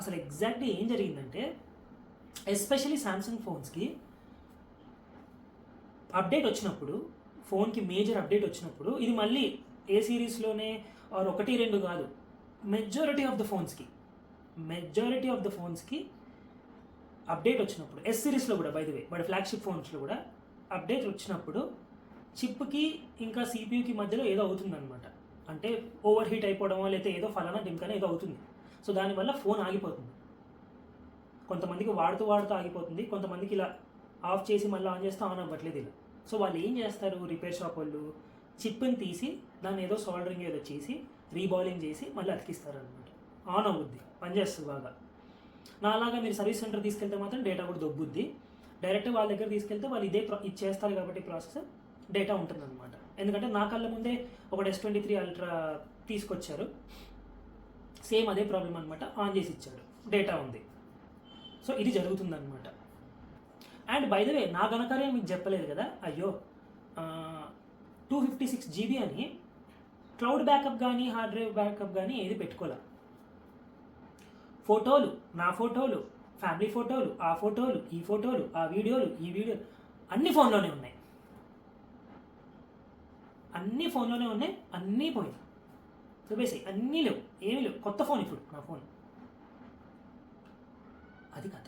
అసలు ఎగ్జాక్ట్లీ ఏం జరిగిందంటే, ఎస్పెషలీ సామ్సంగ్ ఫోన్స్కి అప్డేట్ వచ్చినప్పుడు, ఫోన్కి మేజర్ అప్డేట్ వచ్చినప్పుడు, ఇది మళ్ళీ ఏ సిరీస్లోనే ఆర్ 1-2 కాదు, మెజారిటీ ఆఫ్ ద ఫోన్స్కి అప్డేట్ వచ్చినప్పుడు, ఎస్ సిరీస్లో కూడా by the way, but flagship ఫోన్స్లో కూడా అప్డేట్ వచ్చినప్పుడు చిప్కి ఇంకా సిపియూకి మధ్యలో ఏదో అవుతుందన్నమాట. అంటే ఓవర్ హీట్ అయిపోవడమో లేకపోతే ఏదో ఫలానా డింకనే ఏదో అవుతుంది. సో దానివల్ల ఫోన్ ఆగిపోతుంది. కొంతమందికి వాడుతూ ఆగిపోతుంది, కొంతమందికి ఇలా ఆఫ్ చేసి మళ్ళీ ఆన్ చేస్తే ఆన్ అవ్వట్లేదు ఇలా. సో వాళ్ళు ఏం చేస్తారు, రిపేర్ షాప్ వాళ్ళు చిప్ని తీసి దాన్ని ఏదో సోల్డరింగ్ ఏదో చేసి రీబాలింగ్ చేసి మళ్ళీ అతికిస్తారు అనమాట. ఆన్ అవుద్ది, పనిచేస్తుంది బాగా. నాలాగా మీరు సర్వీస్ సెంటర్ తీసుకెళ్తే మాత్రం డేటా కూడా దొబ్బుద్ది. డైరెక్ట్ వాళ్ళ దగ్గర తీసుకెళ్తే వాళ్ళు ఇది చేస్తారు కాబట్టి ప్రాసెస్ డేటా ఉంటుందన్నమాట. ఎందుకంటే నా కళ్ళ ముందే ఒక S23 అల్ట్రా తీసుకొచ్చారు, సేమ్ అదే ప్రాబ్లం అనమాట. ఆన్ చేసి ఇచ్చాడు, డేటా ఉంది. సో ఇది జరుగుతుందన్నమాట. అండ్ బై ద వే, నా ఘనకార్యం మీకు చెప్పలేదు కదా, అయ్యో 256 GB అని క్లౌడ్ బ్యాకప్ కానీ హార్డ్ డ్రైవ్ బ్యాకప్ కానీ ఏది పెట్టుకోలే. ఫోటోలు, నా ఫోటోలు, ఫ్యామిలీ ఫోటోలు, ఆ ఫోటోలు, ఈ ఫోటోలు, ఆ వీడియోలు, ఈ వీడియోలు అన్నీ ఫోన్లోనే ఉన్నాయి. అన్నీ పోయినాయి. సో బేసిక్ అన్నీ లేవు, ఏమీ లేవు. కొత్త ఫోన్ ఇప్పుడు నా ఫోన్. అది కథ.